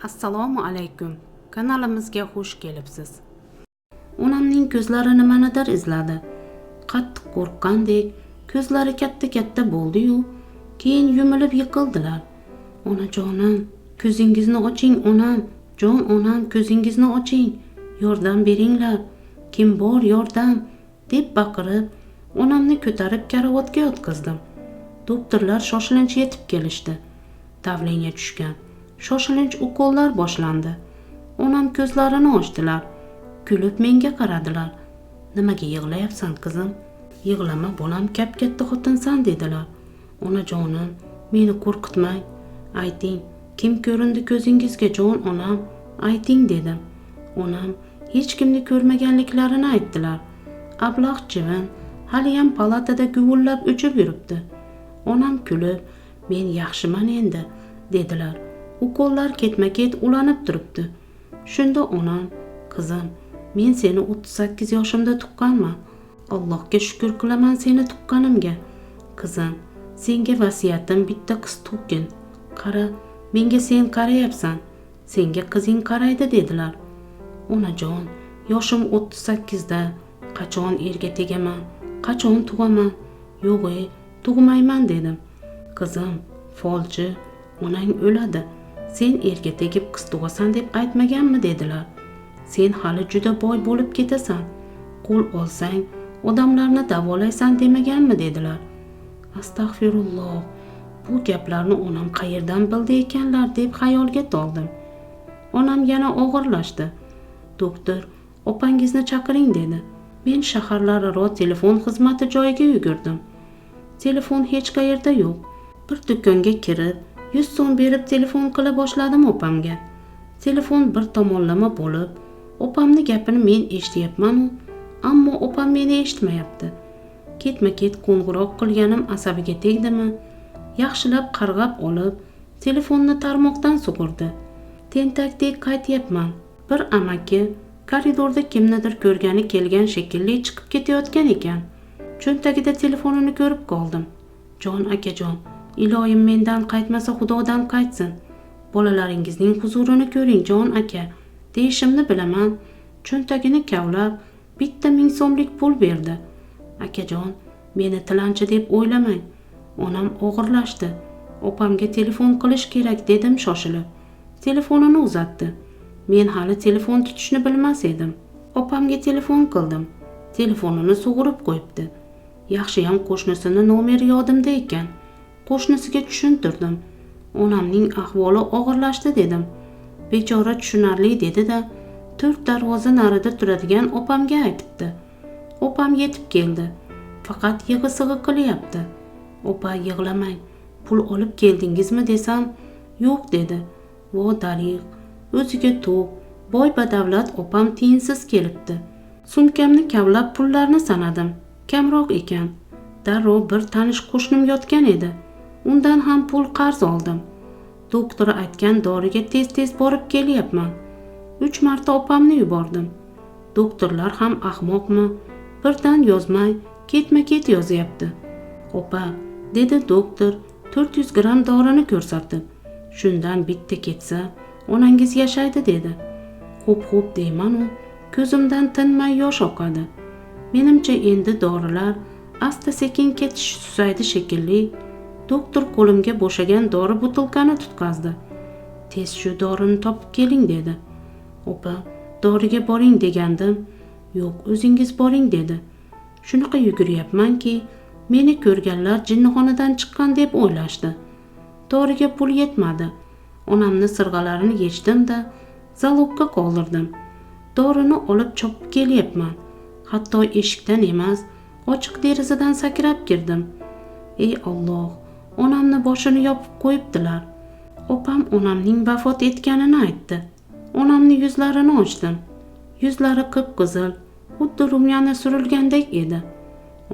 Assalomu alaykum. Kanalimizga xush kelibsiz. Onamning ko'zlari nimanidir izladi. Qattiq qo'rqqandek ko'zlari katta-katta bo'ldi-yu, keyin yumilib yiqildilar. Onajonim, ko'zingizni oching, onam. Jon onam, ko'zingizni oching. Yordam beringlar. Kim bor, yordam, deb baqirib, onamni ko'tarib karavotga yotqizdim. Doktorlar shoshilinch yetib kelishdi. Davleniya tushgan. Shoshilinch ukollar boshlandi. Onam ko'zlarini ochdilar. Kulib menga qaradilar. Nimaga yig'layapsan, qizim? Yig'lama, bolam, kap-katta xotinsan, dedilar. Onajonim, meni qo'rqitmang. Ayting, kim ko'rindi ko'zingizga, jon onam? Ayting, dedim. Onam hech kimni ko'rmaganliklarini aytdilar. Ablah chivin haliyam palatada guvullab uchib yuribdi. Onam kulib, men yaxshiman endi, dedilar. Ukollar ketma-ket ulanib turibdi. Shunda onam, qizim, men seni 38 yoshimda tuqqanman. Allohga shukr qilaman seni tuqqanimga. Qizim, senga vasiyatim bitta qiz tuqqin. Qara, menga sen qarayapsan. Senga qizing qaraydi, dedilar. Onajon, yoshim 38 da. Qachon erga tegaman? Qachon tug'aman? Yo'q, tug'mayman, dedim. Qizim, folchi, onang o'ladi. Sen erga tegib qiz tug'asan deb aytmaganmi, dedilar. Sen hali juda boy bo'lib ketasan. Qo'l olsang, odamlarni davolaysan demaganmi, dedilar. Astag'firulloh. Bu gaplarni onam qayerdan bildi ekanlar deb xayolga toldim. Onam yana og'irlashdi. Doktor, opangizni chaqiring, dedi. Men shaharlararo telefon xizmati joyiga yugurdim. Telefon hech qayerda yo'q. Bir do'konga kirib, 100 so'm berib telefon qila boshladim opamga. Telefon bir tomonlama bo'lib, opamni gapini men eshityapman, ammo opam meni eshitmayapti. Ketma-ket qo'ng'iroq qilganim asabiga tegdimi? Yaxshilab qarg'ab olib, telefonni tarmoqdan sug'urdi. Tentakdek qaytyapman. Bir amaki koridorda kimnidir ko'rgani kelgan shekilli chiqib ketayotgan ekan. Cho'ntagida telefonini ko'rib qoldim. Jon akajon, iloyim mendan qaytmasa xudodan qaytsin. Bolalaringizning huzurini ko'ring, jon aka, deyishimni bilaman. Cho'ntagini kavlab, bitta 1000 so'mlik pul berdi. Akajon, meni tilanchi deb o'ylamang. Onam og'irlashdi. Opamga telefon qilish kerak, dedim shoshilib. Telefonini uzatdi. Men hali telefon tutishni bilmas edim. Opamga telefon qildim. Telefonini sug'urib qo'yibdi. Yaxshiyam qo'shnisini nomeri yodimda ekan. Qo'shnisiga tushuntirdim. Onamning ahvoli og'irlashdi, dedim. Bechora tushunarli, dedi-da, 4 darvoza narida turadigan opamga aytibdi. Opam yetib keldi. Faqat yig'i-sig'i qilyapti. Opa, yig'lamang. Pul olib keldingizmi desam, yo'q, dedi. Vo dariq, o'ziga to'q, boy badavlat opam tiyinsiz kelibdi. Sumkamni kavlab pullarni sanadim. Kamroq ekan. Darrov bir tanish qo'shnim yotgan edi. Undan ham pul qarz oldim. Doktor aytgan doriga tez-tez borib kelyapman. 3 marta opamni yubordim. Doktorlar ham ahmoqmi? Birdan yozmay, ketma-ket yozyapti. Opa, dedi doktor 400 gram dorini ko'rsatib. Shundan bitta ketsa, onangiz yashaydi, dedi. Xo'p deyman-u, ko'zimdan tinmay yosh oqadi. Menimcha endi dorilar asta-sekin ketish susaydi shekilli. Doktor qo'limga bo'shagan dori butilkani tutqazdi. Tez shu dorini topib keling, dedi. Opa, doriga boring degandim. Yo'q, o'zingiz boring, dedi. Shunaqa yuguryapmanki, meni ko'rganlar jinnixonadan chiqqan deb o'ylashdi. Doriga pul yetmadi. Onamni sirg'alarini yechdim-da, zalogga qoldirdim. Dorini olib chopib kelyapman. Hatto eshikdan emas, ochiq derazadan sakrab kirdim. Ey Alloh, onamni boshini yopib qo'yibdilar. Opam onamning vafot etganini aytdi. Onamni yuzlarini ochdim. Yuzlari qip-qizil, xuddi rumyani surilgandek edi.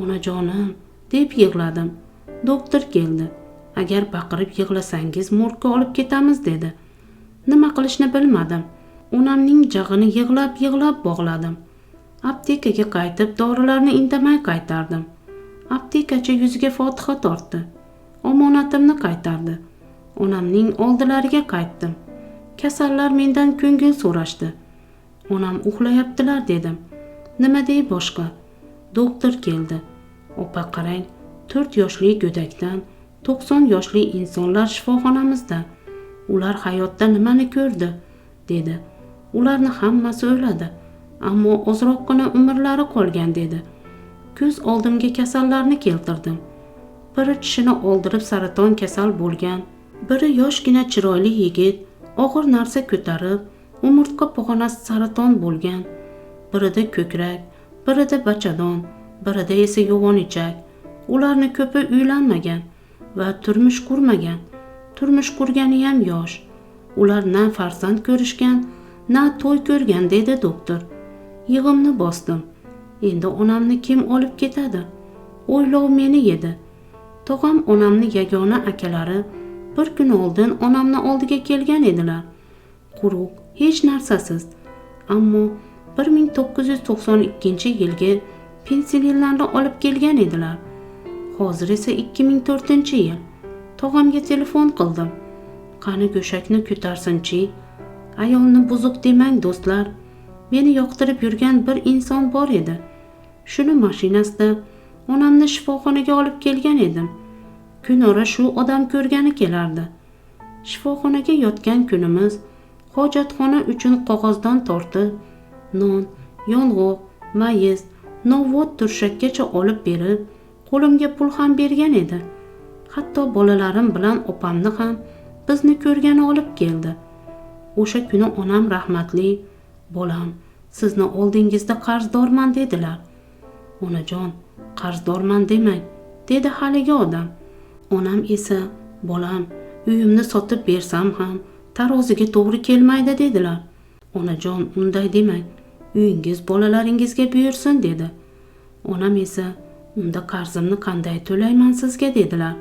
Onajonim, deb yig'ladim. Doktor keldi. Agar baqirib yig'lasangiz morgga olib ketamiz, dedi. Nima qilishni bilmadim. Onamning jag'ini yig'lab bog'ladim. Aptekaga qaytib dorilarni indamay qaytardim. Aptekachi yuziga fotiha tortdi. Omonatimni qaytardi. Onamning oldilariga qaytdim. Kasallar mendan ko'ngil so'rashdi. Onam uxlayaptilar dedim. Nima dey boshqa? Doktor keldi. Opa qarang, 4 yoshli go'dakdan 90 yoshli insonlar shifoxonamizda. Ular hayotda nimani ko'rdi, dedi. Ularni hammasi o'ladi, ammo ozroqgina umrlari qolgan, dedi. Ko'z oldimga kasallarni keltirdim. Biri tishini oldirib saraton kasal bo'lgan, biri yoshgina chiroyli yigit, og'ir narsa ko'tarib, umurtqa pog'onasi saraton bo'lgan, birida ko'krak, birida bachadon, birida esa yo'g'onichak. Ularni ko'pi uylanmagan va turmush qurmagan. Turmush qurgani ham yosh. Ular na farzand ko'rishgan, na to'y ko'rgan, dedi doktor. Yig'imni bosdim. Endi onamni kim olib ketadi? O'ylov meni yedi. Tog'am onamni yagona akalari bir kun oldin onamni oldiga kelgan edilar. Quruq, hech narsasiz. Ammo 1992-yilgi pensiyalarni olib kelgan edilar. Hozir esa 2004-yil. Tog'amga telefon qildim. Qani go'shakni ko'tarsinchi. Ayolni buzuq demang do'stlar. Meni yoqtirib yurgan bir inson bor edi. Shuni mashinasida onamni shifoxonaga olib kelgan edim. Kunora shu odam ko'rgani kelardi. Shifoxonaga yotgan kunimiz hojatxona uchun qog'ozdan tortib, non, yong'oq, mayiz, novvot turshakkacha olib berib, qo'limga pul ham bergan edi. Hatto bolalarim bilan opamni ham bizni ko'rgani olib keldi. O'sha kuni onam rahmatli, bolam, sizni oldingizda qarzdorman dedilar. Onajon, qarzdorman demang, dedi haligi odam. Onam esa, bolam, uyimni sotib bersam ham taroziga to'g'ri kelmaydi dedilar. Onajon, unday demang, uyingiz bolalaringizga buyursin, dedi. Onam esa, unda qarzimni qanday to'layman sizga, dedilar.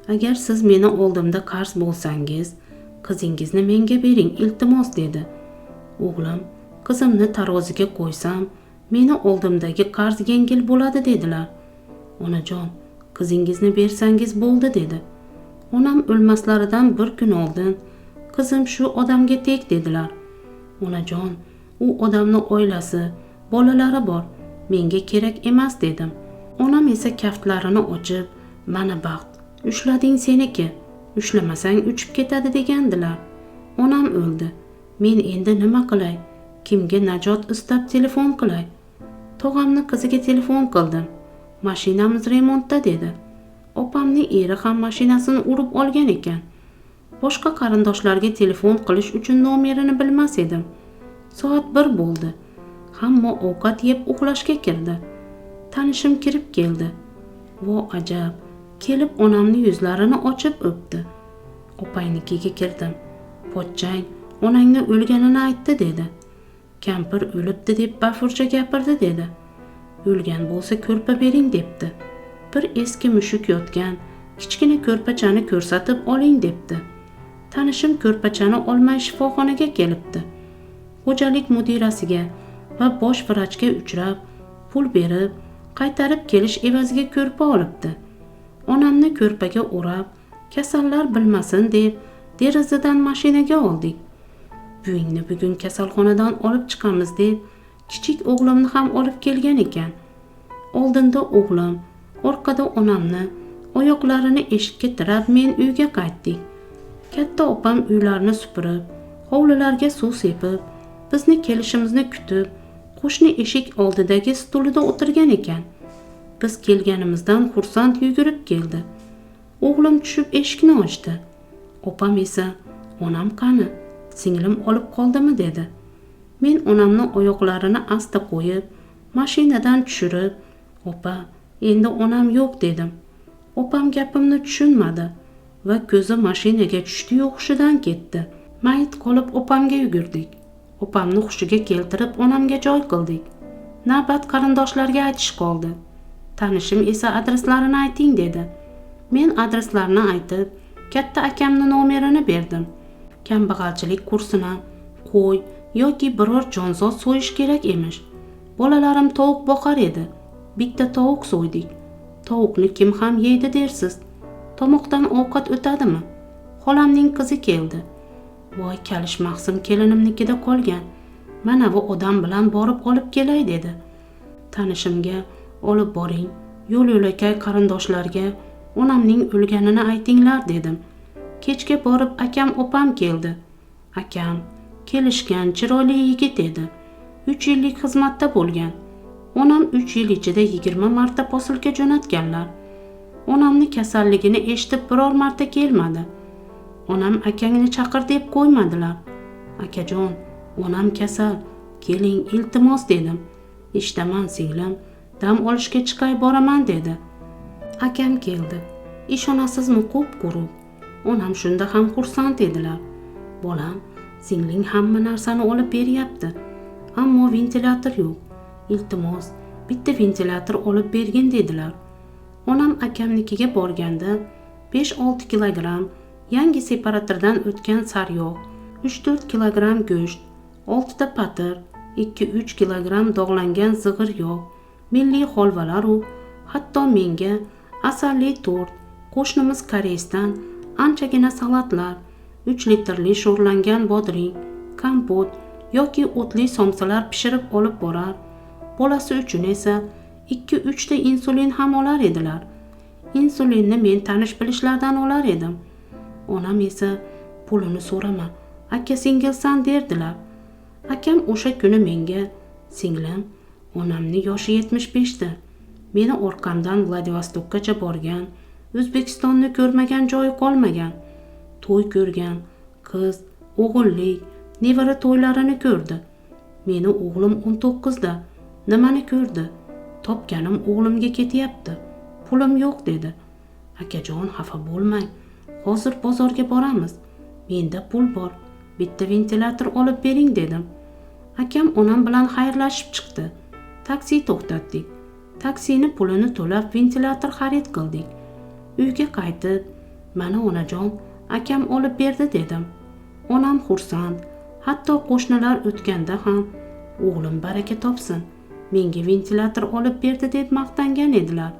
Agar siz meni oldimda qarz bo'lsangiz, qizingizni menga bering, iltimos, dedi. O'g'lim, qizimni taroziga qo'ysam, meni oldimdagi qarz yengil bo'ladi, dedilar. Onajon, qizingizni bersangiz bo'ldi, dedi. Onam o'lmaslaridan bir kun oldin, qizim shu odamga tek, dedilar. Onajon, u odamni oilasi, bolalari bor, menga kerak emas, dedim. Onam esa kaftlarini ochib, mana baxt, ushlading seniki, ushlamasang uchib ketadi, degandilar. Onam o'ldi. Men endi nima qilay? Kimga najot istab telefon qilay? Tog'amni qiziga telefon qildim. Mashinamiz remontda, dedi. Opamning eri ham mashinasini urib olgan ekan. Boshqa qarindoshlarga telefon qilish uchun nomerini bilmas edim. Soat 1 bo'ldi. Hamma ovqat yeb uxlashga kirdi. Tanishim kirib keldi. Vo ajab, kelib onamni yuzlarini ochib o'pdi. Opaynikiga kirdim. Pochchang, onangni o'lganini aytdi, dedi. Kampir o'libdi deb bafurcha gapirdi, dedi. O'lgan bo'lsa ko'rpa bering, debdi. Bir eski mushuk yotgan, kichkina ko'rpachani ko'rsatib oling, debdi. Tanishim ko'rpachani olmay shifoxonaga kelibdi. Xo'jalik mudirasiga va bosh vrachga uchrab, pul berib, qaytarib kelish evaziga ko'rpa olibdi. Onamni ko'rpaga o'rab, kasallar bilmasin deb, derazadan mashinaga oldik. Buvingni bugun kasalxonadan olib chiqamiz deb, kichik o'g'limni ham olib kelgan ekan. Oldinda o'g'lim, orqada onamni, oyoqlarini eshikka tirab men uyga qaytdik. Katta opam uylarni supurib, hovlilarga suv sepib, bizni kelishimizni kutib, qo'shni eshik oldidagi stulida o'tirgan ekan. Biz kelganimizdan xursand yugurib keldi. O'g'lim tushib eshikni ochdi. Opam esa, onam qani, singlim olib qoldimi, dedi. Men onamni oyoqlarini asta qo'yib, mashinadan tushirib, opa, endi onam yo'q, dedim. Opam gapimni tushunmadi va ko'zi mashinaga tushdi-yu hushidan ketdi. Mayit qolib opamga yugurdik. Opamni hushiga keltirib onamga joy qildik. Navbat qarindoshlarga aytish qoldi. Tanishim esa adreslarini ayting, dedi. Men adreslarni aytib, katta akamni nomerini berdim. Kambag'alchilik kursini, qo'y yoki biror jonzot so'yish kerak emish. Bolalarim tovuq boqar edi. Bitta tovuq so'ydik. Tovuqni kim ham yeydi dersiz? Tomoqdan ovqat o'tadimi? Xolamning qizi keldi. Voy, Kalish Mahsim kelinimnikida qolgan. Mana bu odam bilan borib olib kelay dedi. Tanishimga olib boring, yo'l-yo'lakay qarindoshlarga onamning o'lganini aytinglar dedim. Kechga borib akam opam keldi. Akam kelishgan, chiroyli yigit edi. 3 yillik xizmatda bo'lgan. Onam 3 yil ichida 20 marta posilka jo'natganlar. Onamni kasalligini eshitib biror marta kelmadi. Onam akangni chaqir deb qo'ymadilar. Akajon, onam kasal, keling iltimos dedim. Eshitaman singlim, dam olishga chiqay boraman dedi. Akam keldi. Ishonasizmi, qup-quruq. Onam shunda ham xursand edilar. Bolam, singling hamma narsani olib beryapti. Ammo ventilyator yo'q. Iltimos, bitta ventilyator olib bergin dedilar. Onam akamnikiga borganda 5-6 kilogramm yangi separatordan o'tgan sariyog', 3-4 kilogramm go'sht, 6 ta patir, 2-3 kilogramm dog'langan zig'ir yog', milliy holvalar u hatto menga asalli tort, qo'shnimiz koreysdan anchagina salatlar, 3 litrli sho'rlangan bodring, kompot yoki o'tli somsalar pishirib olib borar. Bolasi uchun esa 2-3 ta insulin ham olar edilar. Insulinni men tanish bilishlardan olar edim. Onam esa pulini so'rama, aka singilsan derdilar. Akam o'sha kuni menga, singlim, onamni yoshi 75 da. Meni orqamdan Vladivostokkacha borgan, O'zbekistonni ko'rmagan joyi qolmagan. To'y ko'rgan, qiz, o'g'illik, nevara to'ylarini ko'rdi. Meni o'g'lim 19 da. Nimani ko'rdi? Topganim o'g'limga ketyapti. Pulim yo'q dedi. Akajon, xafa bo'lmang. Hozir bozorga boramiz. Menda pul bor. Bitta ventilyator olib bering dedim. Akam onam bilan xayrlashib chiqdi. Taksi to'xtatdik. Taksini pulini to'lab ventilyator xarid qildik. Uyga qaytib, mana onajon, akam olib berdi dedim. Onam xursand. Hatto qo'shnilar o'tganda ham o'g'lim baraka topsin, menga ventilyator olib berdi deb maqtangan edilar.